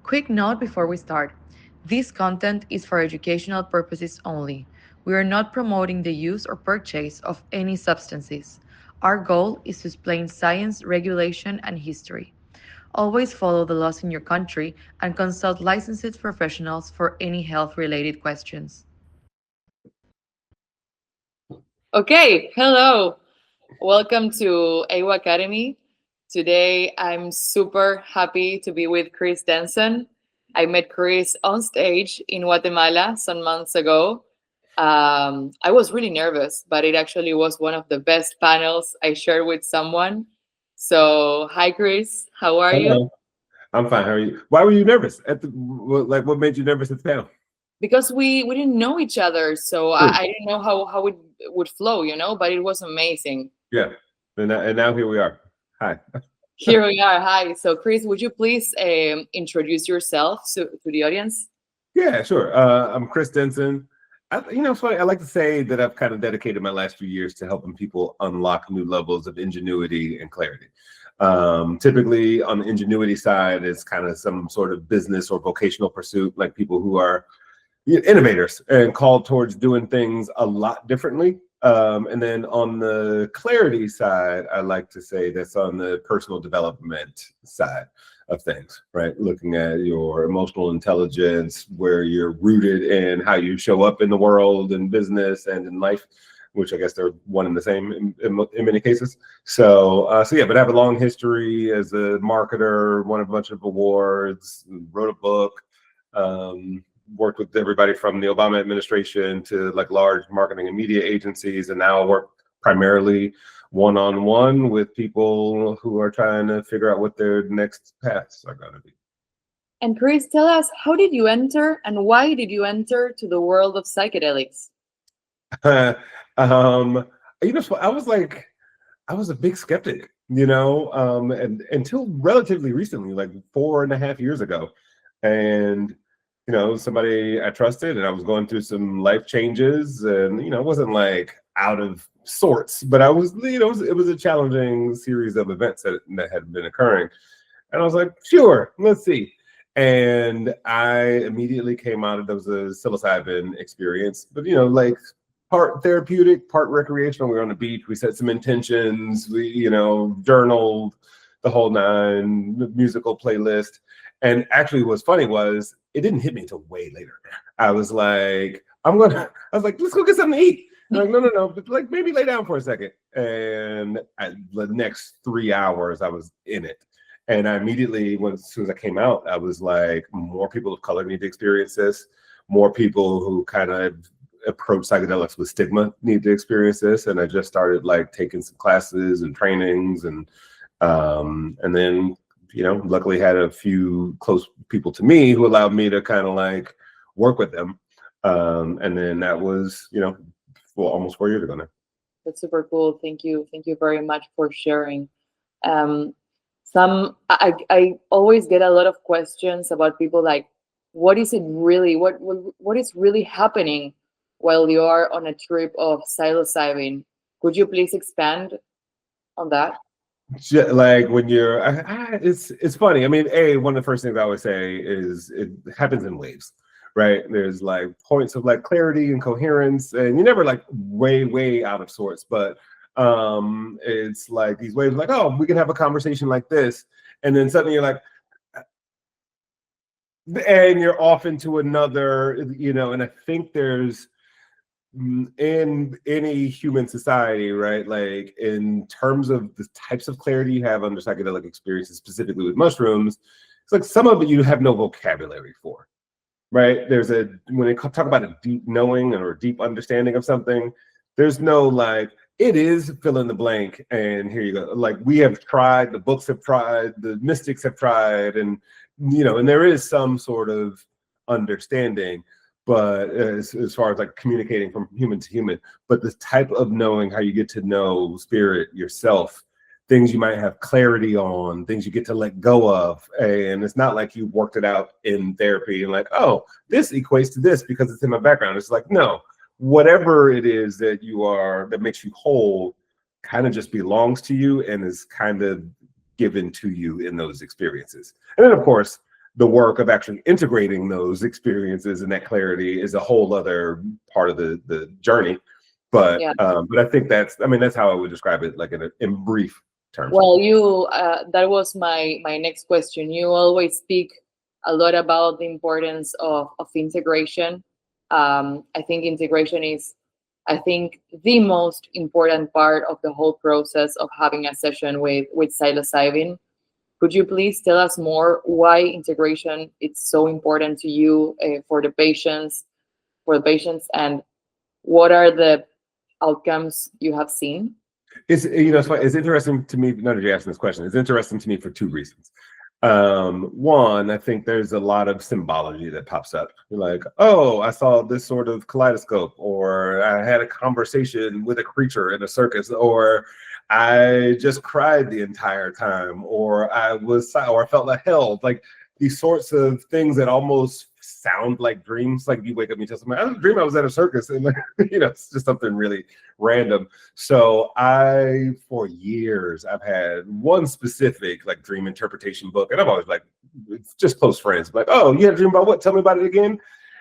Quick note before we start. This content is for educational purposes only. We are not promoting the use or purchase of any substances. Our goal is to explain science, regulation, and history. Always follow the laws in your country and consult licensed professionals for any health related questions. Okay, hello. Welcome to Eywa Academy. Today I'm super happy to be with Chris Denson. I met Chris on stage in Guatemala some months ago. I was really nervous, but it actually was one of the best panels I shared with someone. So, hi, Chris. How are you? Hello. I'm fine. How are you? Why were you nervous at the like? What made you nervous at the panel? Because we didn't know each other, so Hmm. I didn't know how it would flow, but it was amazing. Yeah, and now here we are. Hi. Here we are. Hi. So, Chris, would you please introduce yourself to the audience? Yeah, sure. I'm Chris Denson. It's funny. I like to say that I've kind of dedicated my last few years to helping people unlock new levels of ingenuity and clarity. Typically, on the ingenuity side, it's kind of some sort of business or vocational pursuit, like people who are innovators and called towards doing things a lot differently. And then on the clarity side, I like to say that's on the personal development side of things, right? Looking at your emotional intelligence, where you're rooted in how you show up in the world, in business, and in life, which I guess they're one and the same in many cases. So yeah, but I have a long history as a marketer, won a bunch of awards, wrote a book. Worked with everybody from the Obama administration to like large marketing and media agencies, and now I work primarily one-on-one with people who are trying to figure out what their next paths are going to be. And Chris, tell us, how did you enter and why did you enter to the world of psychedelics? I was a big skeptic, and until relatively recently, like 4.5 years ago, and somebody I trusted, and I was going through some life changes, and it wasn't like out of sorts, but I was, it was a challenging series of events that had been occurring, and I was like, sure, let's see. And I immediately came out of, there was a psilocybin experience, but like part therapeutic, part recreational. We were on the beach, we set some intentions, we journaled the whole nine, the musical playlist. And actually what's funny was it didn't hit me until way later. I was like, let's go get something to eat. I'm like, no, but like maybe lay down for a second. And the next 3 hours I was in it. And I immediately, as soon as I came out, I was like, more people of color need to experience this. More people who kind of approach psychedelics with stigma need to experience this. And I just started like taking some classes and trainings, and then luckily had a few close people to me who allowed me to kind of like work with them. And then that was, almost 4 years ago now. That's super cool. Thank you. Thank you very much for sharing. I always get a lot of questions about people like, what is it really, what is really happening while you are on a trip of psilocybin? Could you please expand on that? Like when you're, it's funny. I mean, one of the first things I always say is it happens in waves, right? There's like points of like clarity and coherence, and you're never like way out of sorts, but it's like these waves, like, oh, we can have a conversation like this, and then suddenly you're like, and you're off into another, and I think there's, in any human society, right, like in terms of the types of clarity you have under psychedelic experiences, specifically with mushrooms, it's like some of it you have no vocabulary for, right? When they talk about a deep knowing or a deep understanding of something, there's no like, it is fill in the blank and here you go. Like we have tried, the books have tried, the mystics have tried, and and there is some sort of understanding, but as far as like communicating from human to human, but the type of knowing, how you get to know spirit, yourself, things you might have clarity on, things you get to let go of, and it's not like you worked it out in therapy and like, oh, this equates to this because it's in my background. It's like, no, whatever it is that you are, that makes you whole, kind of just belongs to you and is kind of given to you in those experiences. And then of course, the work of actually integrating those experiences and that clarity is a whole other part of the journey. But Yeah. I think that's how I would describe it, like in brief terms. Well, that was my next question. You always speak a lot about the importance of integration. I think integration is, I think, the most important part of the whole process of having a session with psilocybin. Could you please tell us more why integration is so important to you, for the patients, and what are the outcomes you have seen? It's interesting to me. None of you asking this question. It's interesting to me for two reasons. One, I think there's a lot of symbology that pops up. You're like, oh, I saw this sort of kaleidoscope, or I had a conversation with a creature in a circus, or I just cried the entire time, or I felt like held. Like these sorts of things that almost sound like dreams. Like you wake up and you tell somebody, I was dreaming I was at a circus, and it's just something really random. So for years, I've had one specific like dream interpretation book, and I've always like, it's just close friends. Like, oh, you had a dream about what? Tell me about it again.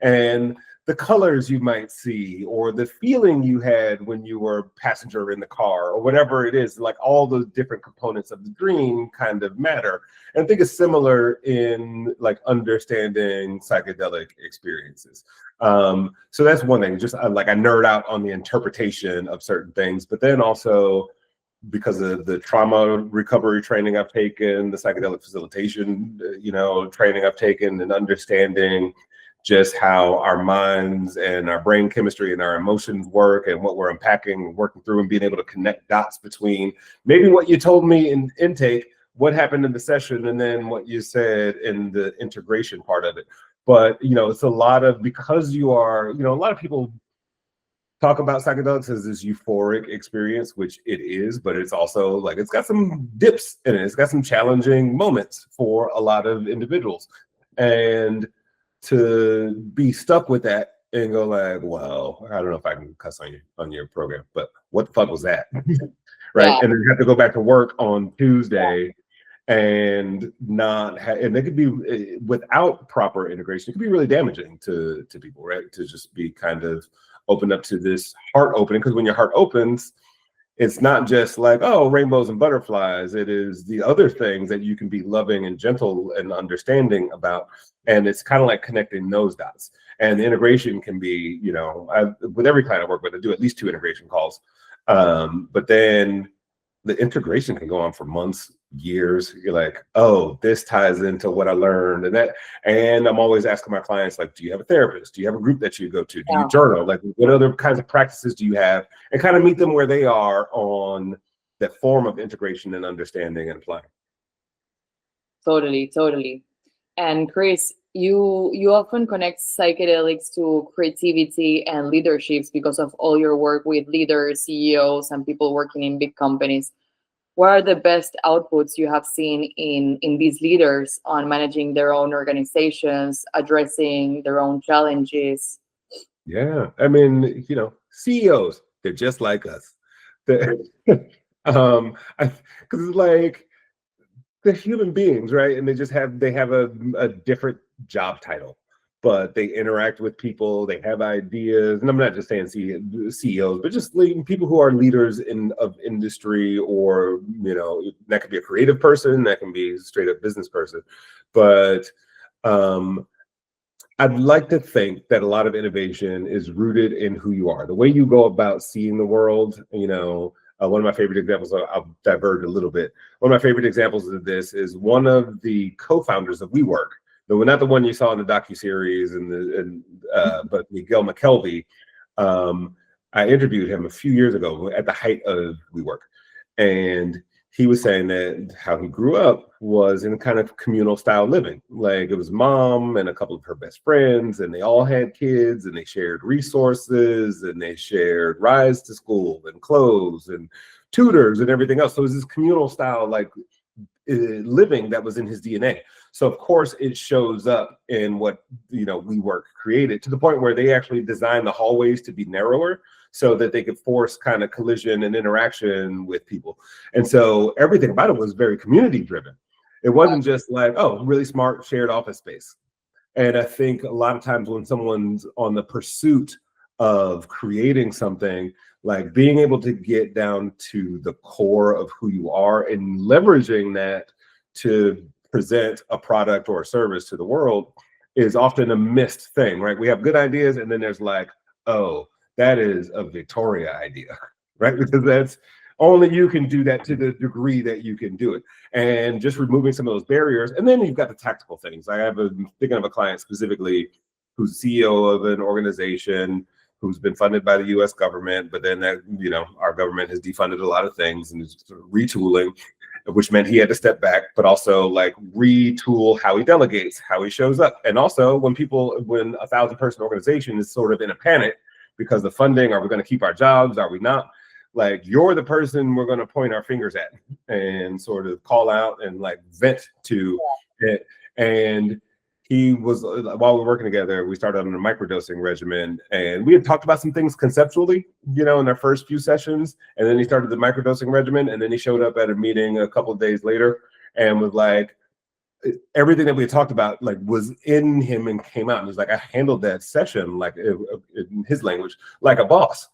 And the colors you might see, or the feeling you had when you were a passenger in the car, or whatever it is, like all the different components of the dream kind of matter. And I think it's similar in like understanding psychedelic experiences. So that's one thing. Just I nerd out on the interpretation of certain things, but then also because of the trauma recovery training I've taken, the psychedelic facilitation, training I've taken, and understanding just how our minds and our brain chemistry and our emotions work, and what we're unpacking and working through, and being able to connect dots between maybe what you told me in intake, what happened in the session, and then what you said in the integration part of it. But it's a lot of, because you are, a lot of people talk about psychedelics as this euphoric experience, which it is, but it's also like, it's got some dips in it. It's got some challenging moments for a lot of individuals. And to be stuck with that and go like, well, I don't know if I can cuss on your program, but what the fuck was that? Right. Yeah. And then you have to go back to work on Tuesday and and it could be, without proper integration, it could be really damaging to people, right? To just be kind of open up to this heart opening, because when your heart opens, it's not just like, oh, rainbows and butterflies. It is the other things that you can be loving and gentle and understanding about. And it's kind of like connecting those dots. And the integration can be, with every client I work with, I do at least 2 integration calls. But then the integration can go on for months, years. You're like, oh, this ties into what I learned, and I'm always asking my clients, like, do you have a therapist? Do you have a group that you go to? Do you journal? Like, what other kinds of practices do you have? And kind of meet them where they are on that form of integration and understanding and applying. Totally. And Chris, you often connect psychedelics to creativity and leaderships because of all your work with leaders, CEOs, and people working in big companies. What are the best outputs you have seen in these leaders on managing their own organizations, addressing their own challenges? Yeah, I mean, CEOs, they're just like us. Because like, they're human beings, right? And they have a different job title, but they interact with people, they have ideas. And I'm not just saying CEOs, but just people who are leaders of industry, or, that could be a creative person, that can be a straight up business person. But I'd like to think that a lot of innovation is rooted in who you are, the way you go about seeing the world. One of my favorite examples, I'll diverge a little bit. One of my favorite examples of this is one of the co-founders of WeWork. Not the one you saw in the docuseries, but Miguel McKelvey. I interviewed him a few years ago at the height of WeWork, and he was saying that how he grew up was in kind of communal style living. Like, it was mom and a couple of her best friends, and they all had kids, and they shared resources, and they shared rides to school and clothes and tutors and everything else. So it was this communal style, like, living that was in his DNA. So of course it shows up in what WeWork created, to the point where they actually designed the hallways to be narrower so that they could force kind of collision and interaction with people. And so everything about it was very community driven. It wasn't just like, oh, really smart shared office space. And I think a lot of times when someone's on the pursuit of creating something, like being able to get down to the core of who you are and leveraging that to present a product or a service to the world is often a missed thing, right? We have good ideas, and then there's like, oh, that is a Victoria idea, right? Because that's only you can do that to the degree that you can do it. And just removing some of those barriers. And then you've got the tactical things. I'm thinking of a client specifically who's CEO of an organization who's been funded by the US government, but then that, our government has defunded a lot of things and is sort of retooling, which meant he had to step back, but also like retool how he delegates, how he shows up. And also when a 1,000-person organization is sort of in a panic because the funding, are we going to keep our jobs? Are we not? Like, you're the person we're going to point our fingers at and sort of call out and like vent to it. And he was, while we were working together, we started on a microdosing regimen, and we had talked about some things conceptually, in our first few sessions. And then he started the microdosing regimen, and then he showed up at a meeting a couple of days later and was like, everything that we had talked about like was in him and came out. And he was like, I handled that session, like in his language, like a boss.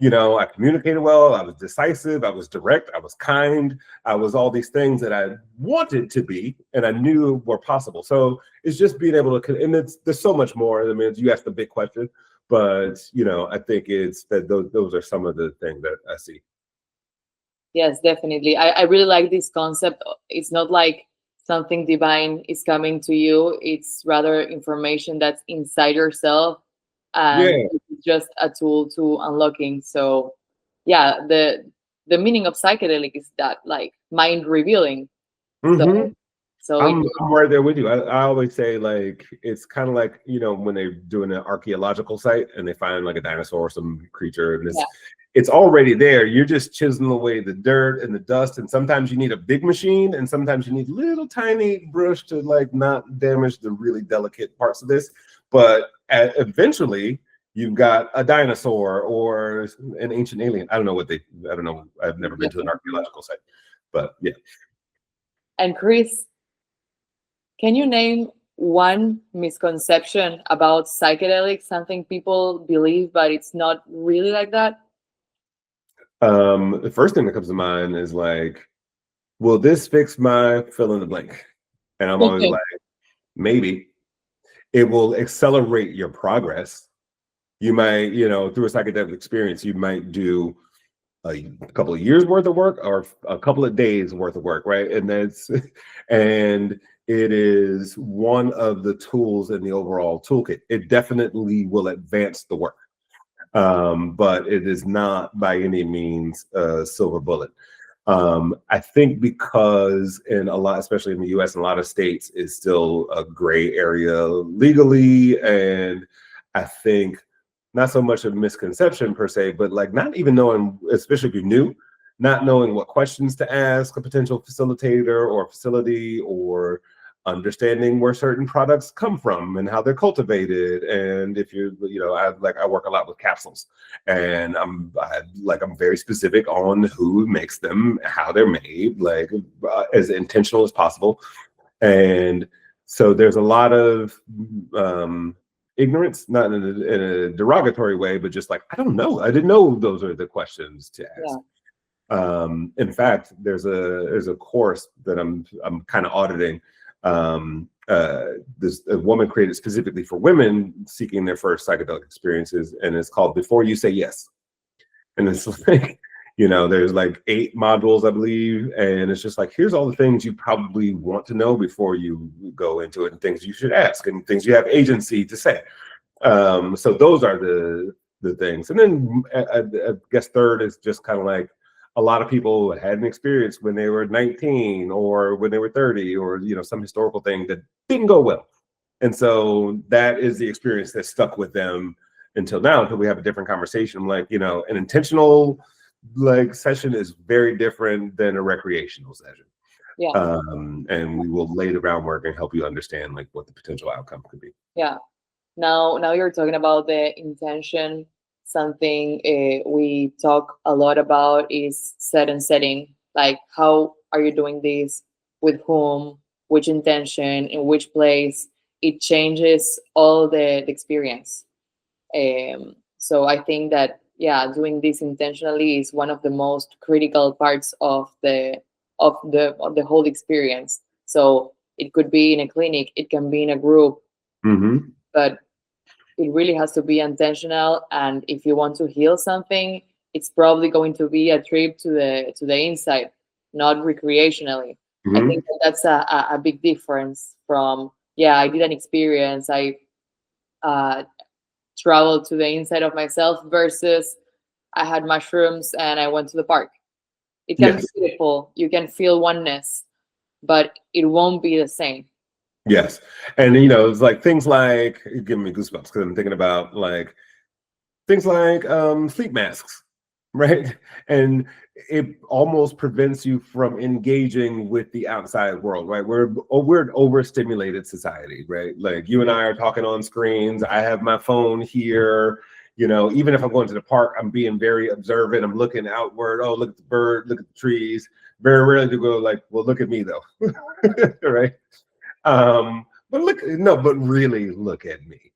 I communicated well, I was decisive, I was direct, I was kind, I was all these things that I wanted to be and I knew were possible. So it's just being able to, and there's so much more. I mean, you asked the big question, but I think it's that those are some of the things that I see. Yes, definitely. I really like this concept. It's not like something divine is coming to you. It's rather information that's inside yourself, and it's just a tool to unlocking. So yeah, the meaning of psychedelic is that like mind revealing. So I'm right there with you. I always say, like, it's kind of like, when they're doing an archaeological site and they find like a dinosaur or some creature, and it's already there. You're just chiseling away the dirt and the dust. And sometimes you need a big machine, and sometimes you need little tiny brush to like not damage the really delicate parts of this. But eventually you've got a dinosaur or an ancient alien. I don't know. I've never been to an archaeological site, but yeah. And Chris, can you name one misconception about psychedelics, something people believe, but it's not really like that? The first thing that comes to mind is like, will this fix my fill in the blank? And I'm always like, maybe. It will accelerate your progress. You might, through a psychedelic experience, you might do a couple of years worth of work or a couple of days worth of work, right? And it is one of the tools in the overall toolkit. It definitely will advance the work, but it is not by any means a silver bullet. I think because in a lot, especially in the US, and a lot of states, is still a gray area legally. And I think not so much a misconception per se, but like not even knowing, especially if you're new, not knowing what questions to ask a potential facilitator or facility, or understanding where certain products come from and how they're cultivated. And if I work a lot with capsules, and I'm very specific on who makes them, how they're made, like as intentional as possible. And so there's a lot of ignorance, not in a derogatory way, but just like, I don't know. I didn't know those are the questions to ask. Yeah. In fact, there's a course that I'm kind of auditing. There's a woman created specifically for women seeking their first psychedelic experiences, and it's called Before You Say Yes. And it's like, there's like 8 modules, I believe, and it's just like, here's all the things you probably want to know before you go into it, and things you should ask, and things you have agency to say. So those are the things. And then I guess third is just kind of like, a lot of people had an experience when they were 19 or when they were 30, or some historical thing that didn't go well, and so that is the experience that stuck with them until now, until we have a different conversation. Like, an intentional like session is very different than a recreational session. Yeah. And we will lay the groundwork and help you understand like what the potential outcome could be. Yeah. Now you're talking about the intention. Something we talk a lot about is set and setting. Like, how are you doing this? with whom, which intention, in which place, it changes all the experience. So I think that, yeah, doing this intentionally is one of the most critical parts of the whole experience. So it could be in a clinic, it can be in a group, but it really has to be intentional. And if you want to heal something, it's probably going to be a trip to the inside, not recreationally. I think that that's a big difference from, yeah, I did an experience, I uh, traveled to the inside of myself, versus I had mushrooms and I went to the park. It can be Yes. beautiful, you can feel oneness, but it won't be the same. Yes. And it's like things like, giving me goosebumps because I'm thinking about like things like sleep masks, right? And it almost prevents you from engaging with the outside world, right? We're an overstimulated society, right? Like you and I are talking on screens. I have my phone here. Even if I'm going to the park, I'm being very observant. I'm looking outward. Oh, look at the bird, look at the trees. Very rarely to go like, well, look at me though, right? But really look at me.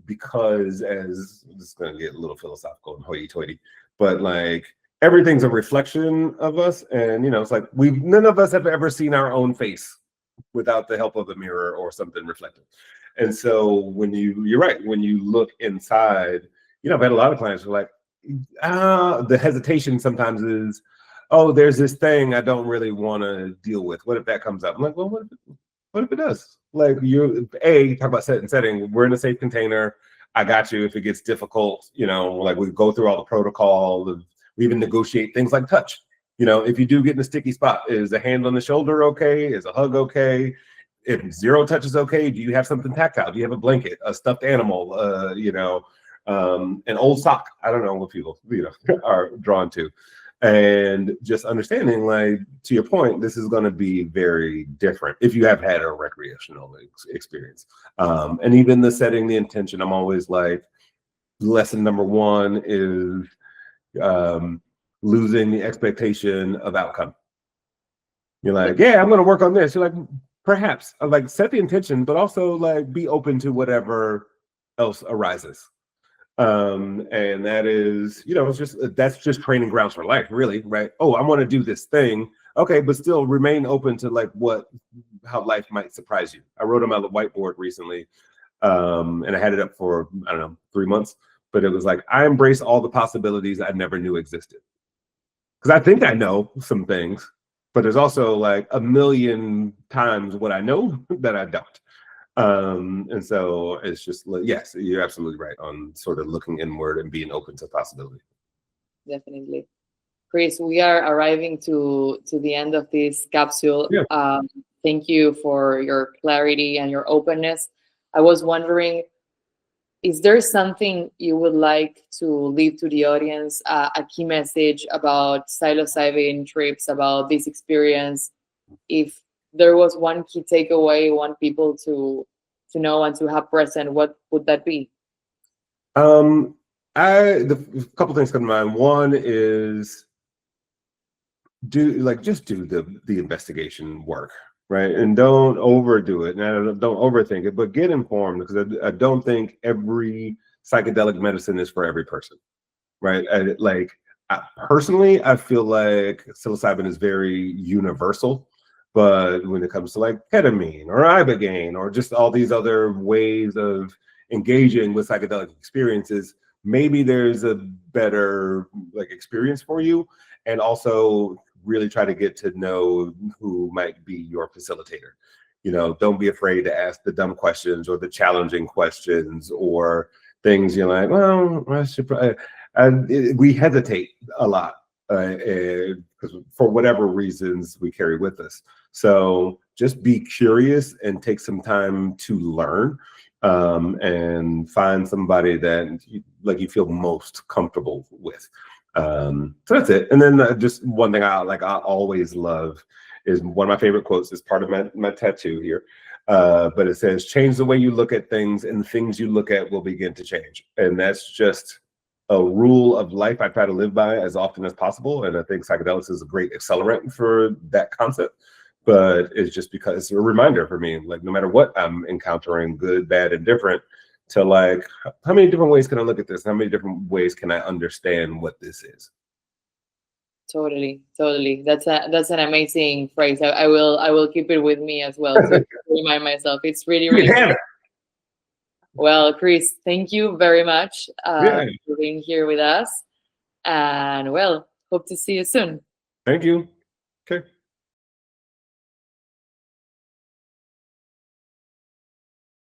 Because as this is going to get a little philosophical and hoity-toity, but like everything's a reflection of us, and it's like none of us have ever seen our own face without the help of a mirror or something reflective. And so when you're right, when you look inside, I've had a lot of clients who are like, the hesitation sometimes is, oh, there's this thing I don't really want to deal with. What if that comes up? I'm like, well, what if it does? Like you talk about set and setting. We're in a safe container. I got you. If it gets difficult, like we go through all the protocol. We even negotiate things like touch. If you do get in a sticky spot, is a hand on the shoulder okay? Is a hug okay? If zero touch is okay, do you have something tactile? Do you have a blanket, a stuffed animal, an old sock? I don't know what people, are drawn to. And just understanding, like, to your point, this is going to be very different if you have had a recreational experience. And even the setting the intention, I'm always like, lesson number one is losing the expectation of outcome. You're like, yeah, I'm going to work on this. You're like, perhaps, like, set the intention, but also like be open to whatever else arises. And that is, that's just training grounds for life, really, right? Oh, I want to do this thing. Okay, but still remain open to like how life might surprise you. I wrote on my whiteboard recently, and I had it up for, I don't know, 3 months, but it was like, I embrace all the possibilities I never knew existed. Because I think I know some things, but there's also like a million times what I know that I don't. And so it's just, yes, you're absolutely right on sort of looking inward and being open to possibility. Definitely. Chris, we are arriving to the end of this capsule. Yeah. Thank you for your clarity and your openness. I was wondering, is there something you would like to leave to the audience, a key message about psilocybin trips, about this experience? If there was one key takeaway you want people to know and to have present, what would that be? The couple things come to mind. One is just do the investigation work, right? And don't overdo it, and don't overthink it, but get informed, because I don't think every psychedelic medicine is for every person, right? Personally, I feel like psilocybin is very universal. But when it comes to like ketamine or ibogaine or just all these other ways of engaging with psychedelic experiences, maybe there's a better like experience for you. And also really try to get to know who might be your facilitator. Don't be afraid to ask the dumb questions or the challenging questions or things you're like, well, I should probably, we hesitate a lot. Because for whatever reasons we carry with us. So just be curious and take some time to learn, and find somebody that you feel most comfortable with. So that's it. And then just one thing I always love is one of my favorite quotes, is part of my tattoo here. But it says, change the way you look at things and the things you look at will begin to change. And that's just a rule of life I try to live by as often as possible. And I think psychedelics is a great accelerant for that concept. But it's just because it's a reminder for me, like no matter what I'm encountering, good, bad, and different, to like, how many different ways can I look at this? How many different ways can I understand what this is? Totally, totally. That's an amazing phrase. I will keep it with me as well to remind myself. It's really, You really can have it. well, Chris. Thank you very much Yeah. for being here with us, and well, hope to see you soon. Thank you. Okay.